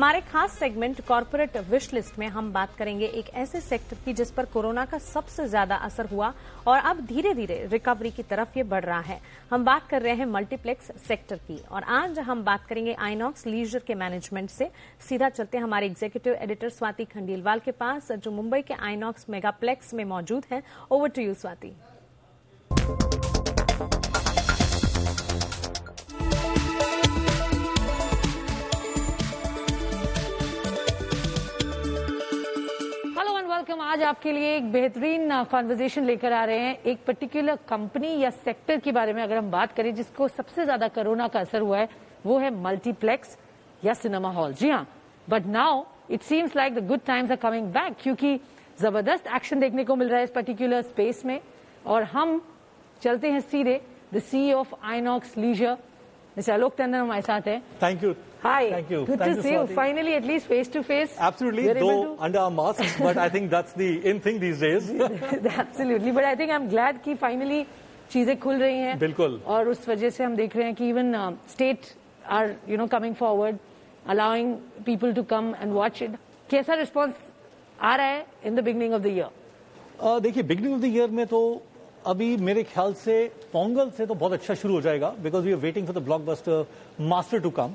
हमारे खास segment corporate wish list में हम बात करेंगे एक ऐसे सेक्टर की जिस पर कोरोना का सबसे ज्यादा असर हुआ और अब धीरे धीरे रिकवरी की तरफ ये बढ़ रहा है। हम बात कर रहे हैं मल्टीप्लेक्स सेक्टर की और आज हम बात करेंगे आइनॉक्स लीजर के मैनेजमेंट से। सीधा चलते हैं हमारे एग्जीक्यूटिव एडिटर स्वाति खंडेलवाल के पास जो मुंबई के आइनॉक्स मेगाप्लेक्स में मौजूद हैं। Over to you Swati. Welcome. आज आपके लिए एक बेहतरीन कॉन्वर्जेशन लेकर आ रहे हैं एक पर्टिकुलर कंपनी या सेक्टर के बारे में। अगर हम बात करें जिसको सबसे ज्यादा कोरोना का असर हुआ है वो है मल्टीप्लेक्स या सिनेमा हॉल। जी हाँ, but now it seems like the good times are coming back क्योंकि जबरदस्त एक्शन देखने को मिल रहा है इस पर्टिकुलर स्पेस में। और हम चलते हैं सीधे the CEO of INOX leisure mister Alok Tandon हमारे साथ है। Thank you. Hi. Thank you. Good Thank to you, see you. Swati. Finally, at least face to face. Absolutely. Though under our masks, but I think that's the in thing these days. Absolutely. But I think I'm glad कि finally चीजें खुल रही हैं। बिल्कुल। और उस वजह से हम देख रहे हैं कि even state are coming forward, allowing people to come and watch it. कैसा response आ रहा है in the beginning of the year? देखिए beginning of the year में तो अभी मेरे ख्याल से पोंगल से तो बहुत अच्छा शुरू हो जाएगा because we are waiting for the blockbuster Master to come.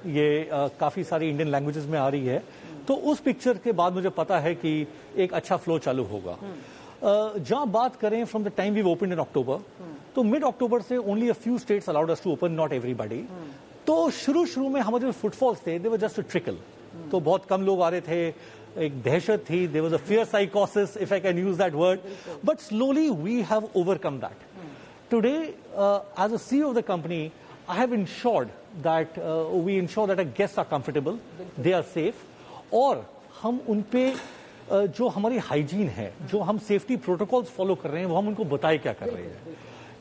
ये काफी सारी इंडियन लैंग्वेजेस में आ रही है तो उस पिक्चर के बाद मुझे पता है कि एक अच्छा फ्लो चालू होगा। जहां बात करें from the time we open in October तो मिड अक्टूबर से only a few states allowed us to open, not everybody. तो शुरू में हमारे जो फुटफॉल्स थे दे वर जस्ट अ ट्रिकल, तो बहुत कम लोग आ रहे थे, एक दहशत थी, देयर वाज अ फियर साइकोसिस if I can use that word, but slowly we have overcome that. Today as a CEO of the company I have ensured that we ensure that our guests are comfortable, they are safe, और हम उनपे जो हमारी hygiene है, जो हम safety protocols follow कर रहे हैं वो हम उनको बताए क्या कर रहे हैं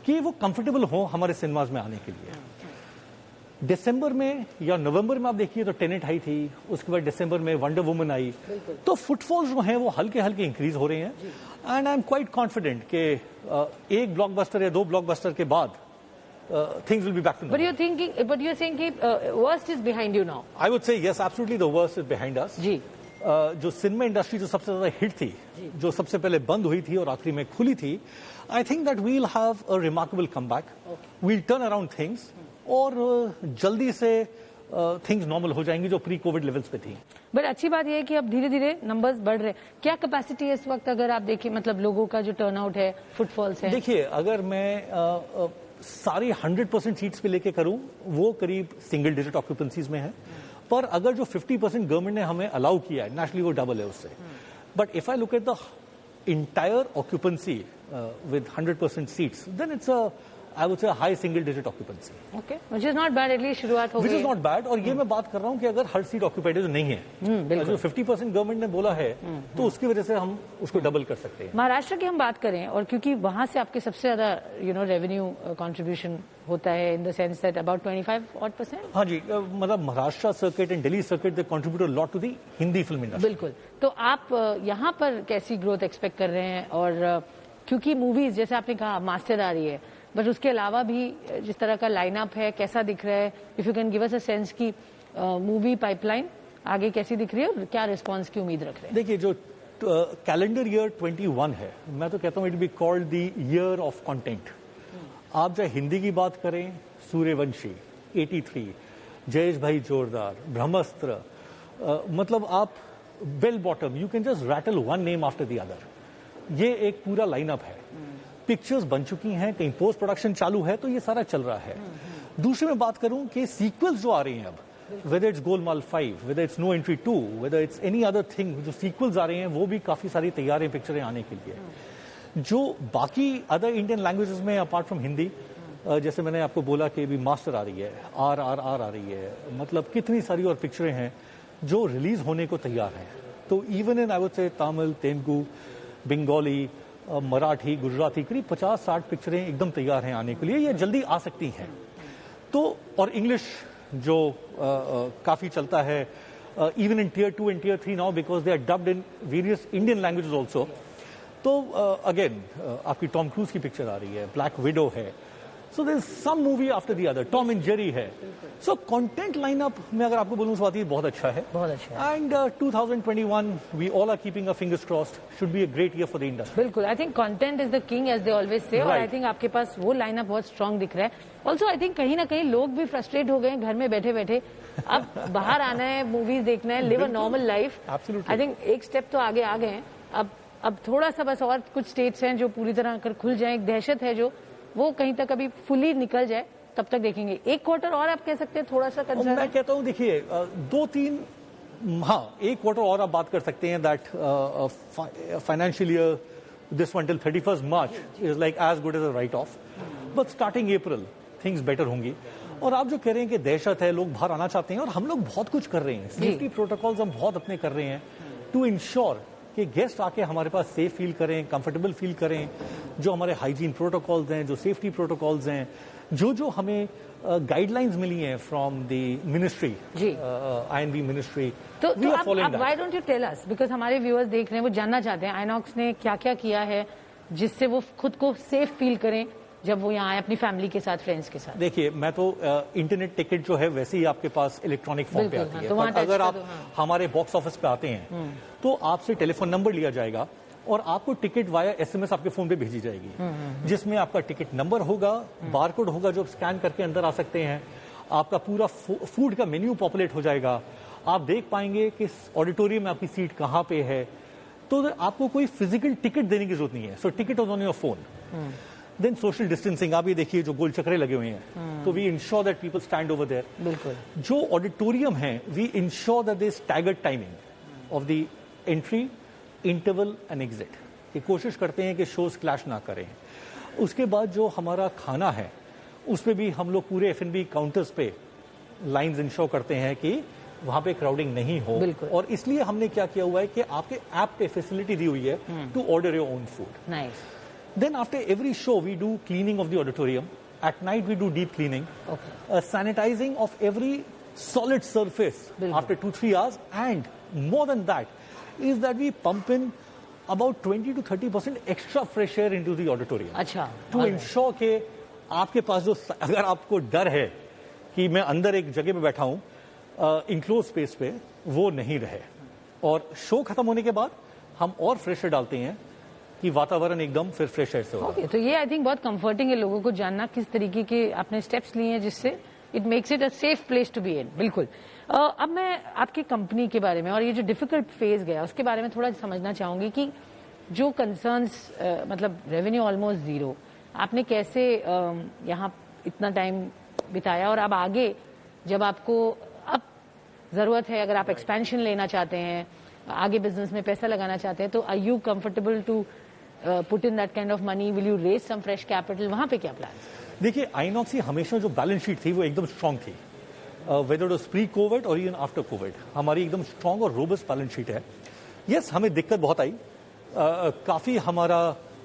कि वो कंफर्टेबल हो हमारे सिनेमाज में आने के लिए। दिसंबर में या नवंबर में आप देखिए तो टेनेट आई थी, उसके बाद दिसंबर में वंडर वुमन आई, तो फुटफॉल्स जो हैं वो हल्के हल्के इंक्रीज हो रहे हैं and I am quite confident कि एक ब्लॉकबस्टर या दो ब्लॉकबस्टर के बाद things will be back to normal. But you're saying worst is behind you now. I would say yes, absolutely the worst is behind us. जी। जो cinema industry जो सबसे ज्यादा हिट थी, जो सबसे पहले बंद हुई थी और आखिरी में खुली थी, I think that we'll have a remarkable comeback. We'll turn around things और जल्दी से थिंग्स नॉर्मल हो जाएंगी जो प्री कोविड लेवल्स पे थी। बट अच्छी बात यह है कि अब धीरे धीरे नंबर्स बढ़ रहे हैं। क्या कैपेसिटी है इस वक्त अगर आप देखिए, मतलब लोगों का जो टर्नआउट है, फुटफॉल्स है? देखिए अगर मैं सारी 100% सीट्स पे लेके करूं वो करीब सिंगल डिजिट ऑक्यूपेंसीज में है, पर अगर जो 50% गवर्नमेंट ने हमें अलाउ किया है नेशनली वो डबल है उससे। But if I look at the entire occupancy with 100% seats then it's I would say a high single digit occupancy. Okay, which is not bad, at least शुरुआत हो गई। Which is not bad, और ये मैं बात कर रहा हूँ कि अगर हर सीट ऑक्यूपाइड है तो नहीं है, जो 50% गवर्नमेंट ने बोला है तो उसकी वजह से हम उसको डबल कर सकते हैं। महाराष्ट्र की हम बात करें और क्योंकि वहां से आपके सबसे ज्यादा रेवेन्यू कंट्रीब्यूशन होता है in the sense that about 25%। हाँ जी, मतलब Maharashtra circuit and Delhi circuit they contribute a lot to the Hindi film industry. बिल्कुल। तो आप यहाँ पर कैसी ग्रोथ एक्सपेक्ट कर रहे हैं? और क्योंकि मूवीज जैसे आपने कहा मास्टर आ रही है, बट उसके अलावा भी जिस तरह का लाइनअप है कैसा दिख रहा है? If you can give us a sense की मूवी पाइपलाइन आगे कैसी दिख रही है और क्या रिस्पांस की उम्मीद रख रहे हैं? देखिए जो कैलेंडर ईयर 21 है, मैं तो कहता हूँ it be called the year of content. आप चाहे हिंदी की बात करें, सूर्यवंशी, 83, जयेश भाई जोरदार, ब्रह्मास्त्र, मतलब आप Bell Bottom, you can just rattle one name after the other. ये एक पूरा लाइनअप है, पिक्चर्स बन चुकी हैं, कहीं पोस्ट प्रोडक्शन चालू है, तो ये सारा चल रहा है। दूसरे में बात करूं कि सीक्वल्स जो आ रही हैं अब, whether it's Golmaal 5, whether it's No Entry 2, whether it's any other thing, जो सीक्वल्स आ रही हैं वो भी काफी सारी तैयार हैं पिक्चरें आने के लिए। जो बाकी अदर इंडियन लैंग्वेजेस में अपार्ट फ्रॉम हिंदी, जैसे मैंने आपको बोला कि अभी मास्टर आ रही है, आर आ रही है, मतलब कितनी सारी और पिक्चरें हैं जो रिलीज होने को तैयार हैं। तो इवन इन आई वुड से तमिल, तेलुगु, बंगाली, मराठी, गुजराती, करीब 50-60 पिक्चरें एकदम तैयार हैं आने के लिए, ये जल्दी आ सकती हैं। तो और इंग्लिश जो काफी चलता है even in tier 2 and tier 3 now because they are dubbed in various Indian languages also. तो अगेन आपकी टॉम क्रूज की पिक्चर आ रही है, ब्लैक विडो है, so there is some movie after the other, Tom and Jerry है. So content lineup में अगर आपको बोलूं स्वाति बहुत अच्छा है. बहुत अच्छा है. And 2021 we all are keeping a fingers crossed, should be a great year for the industry. बिल्कुल. I think content is the king as they always say. और आई थिंक आपके पास वो लाइनअप बहुत स्ट्रांग दिख रहा है. ऑल्सो आई थिंक कहीं ना कहीं लोग भी फ्रस्ट्रेट हो गए घर में बैठे बैठे. अब बाहर आना है, मूवीज देखना है, live a normal life. I think एक स्टेप तो आगे आ गए हैं. अब थोड़ा सा बस और कुछ स्टेट्स हैं जो पूरी तरह कर खुल जाए. एक दहशत है जो वो कहीं तक अभी फुली निकल जाए, तब तक देखेंगे. एक क्वार्टर और आप कह सकते हैं थोड़ा सा कंसर्न. मैं कहता हूं देखिए 2-3 हाँ एक क्वार्टर और आप बात कर सकते हैं. That financial year this one till 31st March is like as good as a write off. But starting April things better होंगी. और आप जो कह रहे हैं कि दहशत है, लोग बाहर आना चाहते हैं, और हम लोग बहुत कुछ कर रहे हैं. सेफ्टी प्रोटोकॉल्स हम बहुत अपने कर रहे हैं टू इंश्योर कि गेस्ट आके हमारे पास सेफ फील करें, कंफर्टेबल फील करें. जो हमारे हाइजीन प्रोटोकॉल्स हैं, जो सेफ्टी प्रोटोकॉल्स हैं, जो हमें गाइडलाइंस मिली हैं from the ministry, INB ministry, तो आप why don't you tell us, because हमारे व्यूअर्स देख रहे हैं, वो जानना चाहते हैं आइनॉक्स ने क्या क्या किया है जिससे वो खुद को सेफ फील करें जब वो यहाँ आए अपनी फैमिली के साथ, फ्रेंड्स के साथ. देखिए मैं तो इंटरनेट टिकट जो है वैसे ही आपके पास इलेक्ट्रॉनिक फॉर्म पे आती है. तो पर अगर आप हमारे बॉक्स ऑफिस पे आते हैं तो आपसे टेलीफोन नंबर लिया जाएगा और आपको टिकट वाया SMS आपके फोन पे भेजी जाएगी, जिसमें आपका टिकट नंबर होगा, बारकोड होगा जो स्कैन करके अंदर आ सकते हैं. आपका पूरा फूड का मेन्यू पॉपुलेट हो जाएगा. आप देख पाएंगे कि ऑडिटोरियम में आपकी सीट कहाँ पे है. तो आपको कोई फिजिकल टिकट देने की जरूरत नहीं है. So ticket on your phone. Then social distancing, आप ये देखिए जो गोल चक्रे लगे हुए हैं, तो we ensure that people stand over there. बिल्कुल. जो ऑडिटोरियम है we ensure that they staggered timing of the entry, interval and exit. ये कोशिश करते हैं कि शोज क्लैश ना करें. उसके बाद जो हमारा खाना है उस पर भी हम लोग पूरे F&B काउंटर्स पे लाइंस इंश्योर करते हैं कि वहां पे क्राउडिंग नहीं हो. और इसलिए हमने क्या किया हुआ है कि आपके ऐप पे फैसिलिटी दी हुई है to order your own food. Nice. Then after every show, we do cleaning of the auditorium. At night, we do deep cleaning. Okay. Sanitizing of every solid surface after 2-3 hours. And more than that, is that we pump in about 20 to 30% extra fresh air into the auditorium. अच्छा. To ensure कि आपके पास जो, अगर आपको डर है कि मैं अंदर एक जगह पे बैठा हूँ इंक्लोज स्पेस पे, वो नहीं रहे. और शो खत्म होने के बाद हम और फ्रेश एयर डालते हैं कि वातावरण एकदम फिर फ्रेश एयर से हो. तो ये आई थिंक बहुत कंफर्टिंग है लोगों को जानना किस तरीके के आपने स्टेप्स लिए हैं जिससे it makes it a safe place to be in. बिल्कुल. अब मैं आपकी कंपनी के बारे में और ये जो डिफिकल्ट फेज गया उसके बारे में थोड़ा समझना चाहूंगी कि जो कंसर्न्स मतलब रेवेन्यू ऑलमोस्ट जीरो, आपने कैसे यहाँ इतना टाइम बिताया, और अब आगे जब आपको अब जरूरत है, अगर आप एक्सपेंशन लेना चाहते हैं, आगे बिजनेस में पैसा लगाना चाहते हैं, तो are you comfortable to put in that kind of money? Will you raise some fresh capital? वहां पे क्या प्लान? देखिए आइनॉक्स की हमेशा जो बैलेंस शीट थी वो एकदम स्ट्रांग थी. Whether it was pre Covid और इवन आफ्टर कोविड, हमारी एकदम स्ट्रांग और रोबस्ट बैलेंस शीट है. यस हमें दिक्कत बहुत आई. काफी हमारा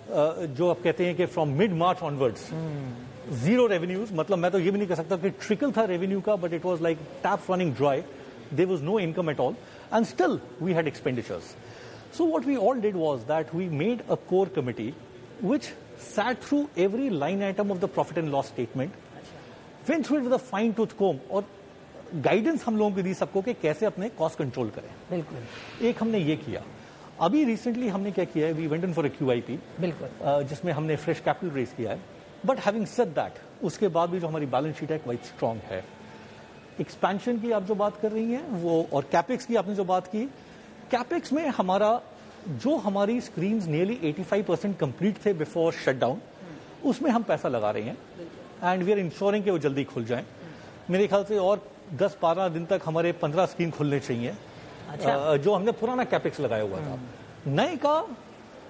जो आप कहते हैं कि from mid March onwards zero revenues, मतलब मैं तो ये भी नहीं कह सकता कि ट्रिकल था रेवेन्यू का, but it was like taps running dry. There was no income at all and still we had expenditures. So what we all did was that we made a core committee which sat through every line item of the profit and loss statement, went through it with a fine tooth comb, और guidance हम लोगों को दी सबको कि कैसे अपने cost control करें. बिल्कुल. एक हमने ये किया. अभी रिसेंटली हमने क्या किया है, we went in for a QIP, बिल्कुल, जिसमें हमने फ्रेश कैपिटल रेज किया है. बट हैविंग सेड दैट, उसके बाद भी जो हमारी बैलेंस शीट है क्वाइट स्ट्रांग है. एक्सपेंशन की आप जो बात कर रही हैं वो, और कैपेक्स की आपने जो बात की, कैपेक्स में हमारा जो हमारी स्क्रीन्स नियरली 85% कंप्लीट थे बिफोर शटडाउन, उसमें हम पैसा लगा रहे हैं एंड वी आर इंश्योरिंग कि वो जल्दी खुल जाएं. मेरे ख्याल से और 10-12 दिन तक हमारे 15 स्क्रीन खुलने चाहिए. अच्छा. जो हमने पुराना कैपेक्स लगाया हुआ था. नए का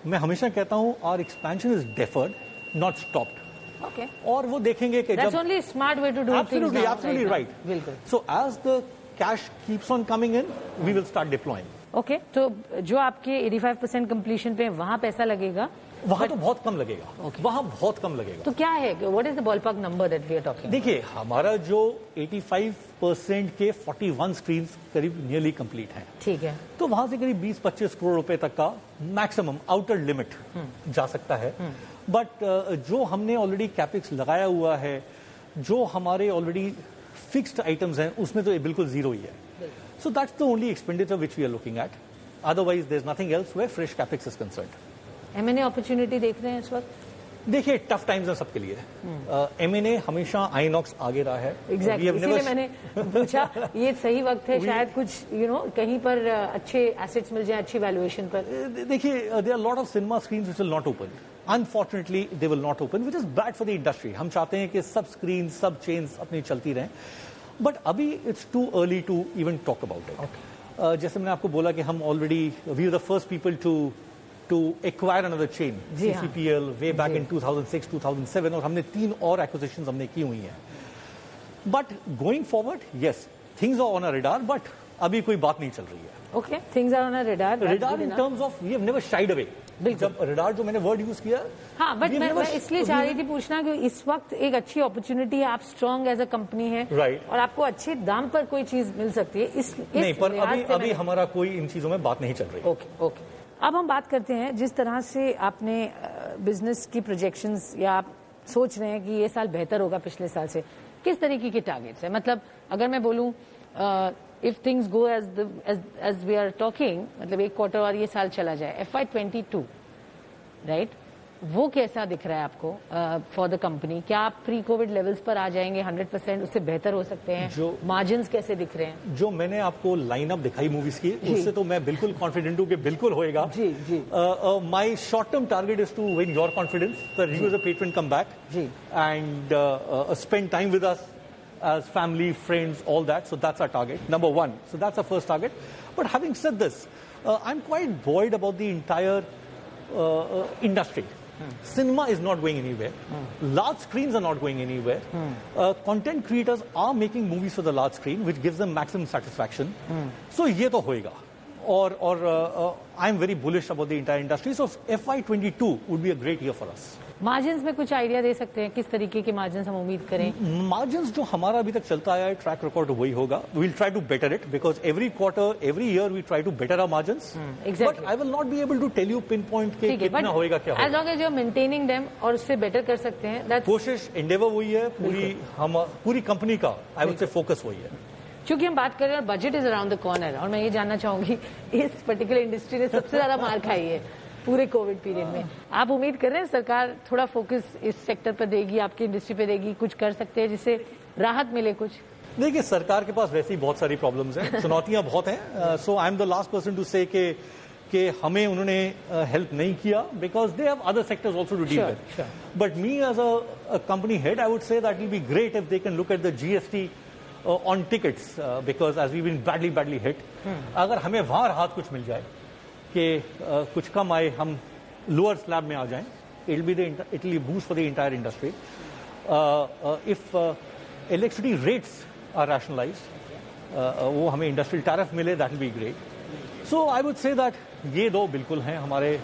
मैं हमेशा कहता हूं our expansion is deferred not stopped. Okay. और वो देखेंगे कि That's only a smart way to do absolutely, things. Absolutely right. बिल्कुल. So as the cash keeps on coming in, we will start deploying. Okay, तो जो आपके 85% completion पे वहाँ पैसा लगेगा, वहाँ तो बहुत कम लगेगा. Okay. वहाँ बहुत कम लगेगा. तो क्या है, what is the ballpark number that we are talking? देखिए हमारा जो 85% के 41 स्क्रीन करीब नियरली कंप्लीट हैं. ठीक है. तो वहां से करीब 20-25 करोड़ रुपए तक का मैक्सिमम आउटर लिमिट जा सकता है. बट जो हमने ऑलरेडी कैपेक्स लगाया हुआ है, जो हमारे ऑलरेडी फिक्स्ड आइटम्स हैं, उसमें तो बिल्कुल जीरो ही है. So that's the only expenditure which we are looking at. Otherwise there is nothing else where fresh capex is concerned. M&A opportunity देख रहे हैं इस वक्त? देखिए, टफ टाइम्स हैं सबके लिए. M&A हमेशा आइनॉक्स आगे रहा है. एग्जैक्टली, इसीलिए मैंने पूछा. ये सही वक्त है शायद कुछ कहीं पर अच्छे एसेट्स मिल जाए अच्छी वैल्यूएशन पर. देखिए, there are lot of cinema screens which will not open. Unfortunately they will not open, which is bad for the industry. हम चाहते हैं कि सब स्क्रीन, सब चेन्स अपनी चलती रहें, बट अभी it's too early to even talk about it. जैसे मैंने आपको बोला कि हम already we are the first people to acquire another chain, CCPL, way back in 2006, 2007, और हमने 3 और acquisitions हमने की हुई हैं. But going forward, yes, things are on a radar, but अभी कोई बात नहीं चल रही है. Okay, things are on a radar. Radar in terms of we have never shied away. जब radar जो मैंने word use किया, हाँ, बट मैं इसलिए चाह रही थी पूछना कि इस वक्त एक अच्छी अपॉर्चुनिटी है, आप स्ट्रांग एज अ कंपनी है, right, और आपको अच्छे दाम पर कोई चीज मिल सकती है. नहीं, पर अभी हमारा कोई इन चीजों में बात नहीं चल रही. ओके. अब हम बात करते हैं जिस तरह से आपने बिजनेस की प्रोजेक्शंस या आप सोच रहे हैं कि ये साल बेहतर होगा पिछले साल से, किस तरीके की टारगेट्स है? मतलब अगर मैं बोलूं if things go as we are talking, मतलब एक क्वार्टर और ये साल चला जाए, FY22, राइट, वो कैसा दिख रहा है आपको फॉर द कंपनी? क्या आप प्री कोविड लेवल्स पर आ जाएंगे 100%? उससे बेहतर हो सकते हैं? जो मार्जिन्स कैसे दिख रहे हैं? जो मैंने आपको लाइनअप दिखाई मूवीज की, उससे तो मैं बिल्कुल कॉन्फिडेंट हूँ कि बिल्कुल होएगा. जी. My short term target is to win your confidence, that you as a patron come back and spend time with us as family, friends, all that. So that's our target, number 1. So that's our first target. But having said this, I'm quite buoyed about the entire industry. Cinema is not going anywhere. Large screens are not going anywhere. Content creators are making movies for the large screen, which gives them maximum satisfaction. So ये तो होएगा. और I'm very bullish about the entire industry. So FY22 would be a great year for us. Margins में कुछ idea दे सकते हैं किस तरीके के मार्जिन्स हम उम्मीद करें? मार्जिन्स जो हमारा अभी तक चलता आया है, ट्रैक रिकॉर्ड वही होगा. We will try to better it because every quarter, every year we try to better our margins. But I will not be able to tell you pinpoint के कितना होएगा, क्या होगा. As long as you are maintaining them और उससे better कर सकते हैं, कोशिश, एंडेवर वही है. पूरी कंपनी का आई वुड से फोकस वही है. क्योंकि हम बात कर रहे हैं budget is around the corner, और मैं ये जानना चाहूंगी इस पर्टिकुलर इंडस्ट्री ने सबसे ज्यादा मार खाई है पूरे कोविड पीरियड में. आप उम्मीद कर रहे हैं सरकार थोड़ा फोकस इस सेक्टर पर देगी, आपकी इंडस्ट्री पे देगी, कुछ कर सकते हैं जिससे राहत मिले कुछ? देखिए, सरकार के पास वैसे ही बहुत सारी प्रॉब्लम्स हैं, चुनौतियां बहुत हैं. So I am the last person to say कि हमें उन्होंने हेल्प नहीं किया, because they have other sectors also to deal with. But me as a company head, I would say that will be great if they can look at the GST on tickets, because as we been badly hit. अगर हमें वहां राहत कुछ मिल जाए कि कुछ कम आए, हम लोअर स्लैब में आ जाएं, it will be boost for the entire industry. If electricity rates are rationalised, वो हमें इंडस्ट्रियल टैरिफ मिले, that will be great. So I would say that ये दो बिल्कुल हैं हमारे,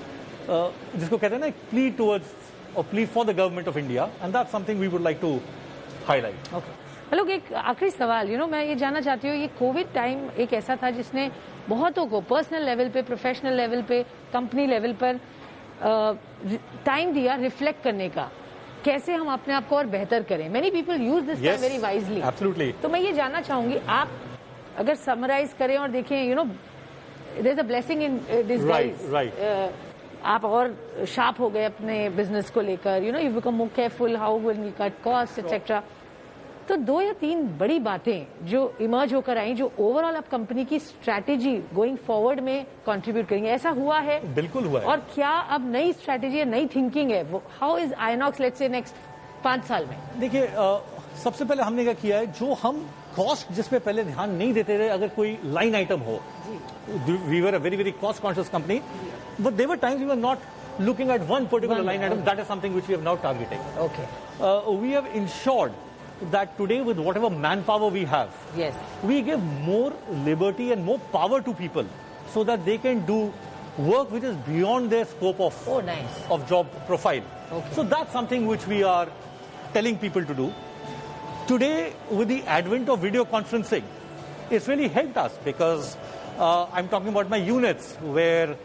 जिसको कहते हैं ना, प्ली टुवर्ड्स और plea for the government of India, and that's something we would like to highlight. लोग एक आखिरी सवाल, मैं ये जानना चाहती हूँ, ये कोविड टाइम एक ऐसा था जिसने बहुतों को पर्सनल लेवल पे, प्रोफेशनल लेवल पे, कंपनी लेवल पर टाइम दिया रिफ्लेक्ट करने का, कैसे हम अपने आप को और बेहतर करें. Many people use this time very wisely. Absolutely. तो मैं ये जानना चाहूंगी, आप अगर समराइज करें और देखें, there is a blessing in disguise. आप और शार्प हो गए अपने बिजनेस को लेकर, you become more careful how will we cut cost etcetera. तो 2 या 3 बड़ी बातें जो इमर्ज होकर आई, जो ओवरऑल आप कंपनी की स्ट्रैटेजी गोइंग फॉरवर्ड में कंट्रीब्यूट करेंगे. ऐसा हुआ है? बिल्कुल हुआ है. और क्या अब नई स्ट्रैटेजी है, नई थिंकिंग है? How is INOX let's say next 5 साल में? देखिए, सबसे पहले हमने क्या किया है, जो हम कॉस्ट जिस पे पहले ध्यान नहीं देते थे, अगर कोई लाइन आइटम हो, we were a very very cost conscious company, but there were times we were not looking at one particular line item. That is something which we have now targeting. Okay. We have ensured that today, with whatever manpower we have, yes, we give more liberty and more power to people so that they can do work which is beyond their scope of job profile. Okay. So that's something which we are telling people to do. Today, with the advent of video conferencing, it's really helped us because I'm talking about my units where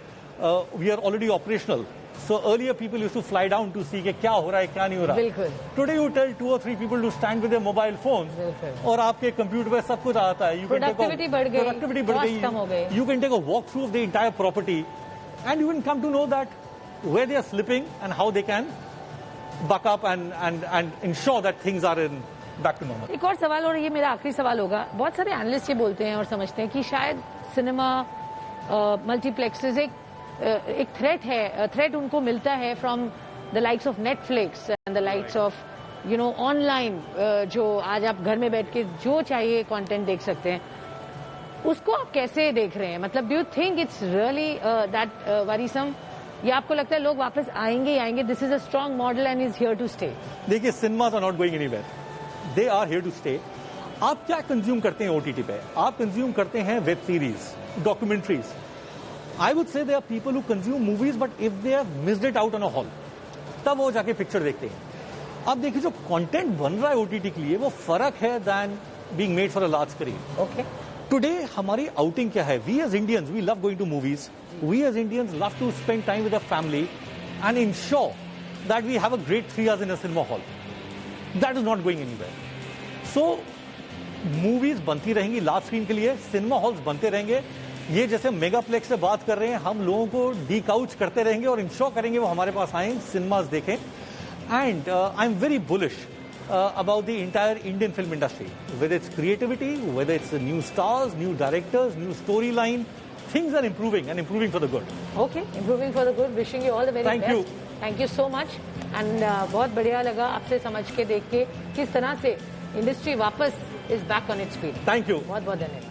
we are already operational. So earlier people used to fly down to see कि क्या हो रहा है क्या नहीं हो रहा. बिल्कुल. Today you tell 2 or 3 people to stand with their mobile phones. बिल्कुल. और आपके कंप्यूटर पे सब कुछ आता है. Productivity बढ़ गई. Productivity बढ़ गई. Cost कम हो गए. You can take a walk through of the entire property, and you can come to know that where they are slipping and how they can buck up and ensure that things are in back to normal. एक और सवाल, और ये मेरा आखिरी सवाल होगा. बहुत सारे एनालिस्ट ये बोलते हैं और समझते हैं कि शायद सिनेमा मल्टीप्लेक्सेस एक थ्रेट है, थ्रेट उनको मिलता है from the likes of Netflix and the likes of online, जो आज आप घर में बैठ के जो चाहिए कंटेंट देख सकते हैं. उसको आप कैसे देख रहे हैं? मतलब do you think it's really that worrisome, या आपको लगता है लोग वापस आएंगे ही आएंगे? This is a strong model and is here to stay. देखिए, cinemas are not going anywhere, they are here to stay. आप क्या कंज्यूम करते हैं ओटीटी पे? आप कंज्यूम करते हैं web series, documentaries. I would say there are people who consume movies, but if they have missed it out on a hall, तब वो जाके पिक्चर देखते हैं. अब देखिए, जो कंटेंट बन रहा है ओटीटी के लिए वो फर्क है than being made for a large screen. Okay. Today हमारी आउटिंग क्या है? We as Indians, we love going to movies. We as Indians love to spend time with our family and ensure that we have a great 3 hours in a cinema hall. That is not going anywhere. So movies बनती रहेंगी large screen के लिए, cinema halls बनते रहेंगे. ये जैसे मेगाप्लेक्स से बात कर रहे हैं, हम लोगों को डीकाउच करते रहेंगे और इंश्योर करेंगे वो हमारे पास आए, सिनेमास देखें. And I am very bullish about the entire Indian film industry, with its creativity, whether it's new stars, new directors, new storyline. Things are improving and improving for the good. Okay, improving for the good. Wishing you all the very Thank best. Thank you so much. And बहुत बढ़िया लगा आपसे समझ के, देख के किस तरह से इंडस्ट्री वापस is back on its feet. Thank you. बहुत बहुत धन्यवाद.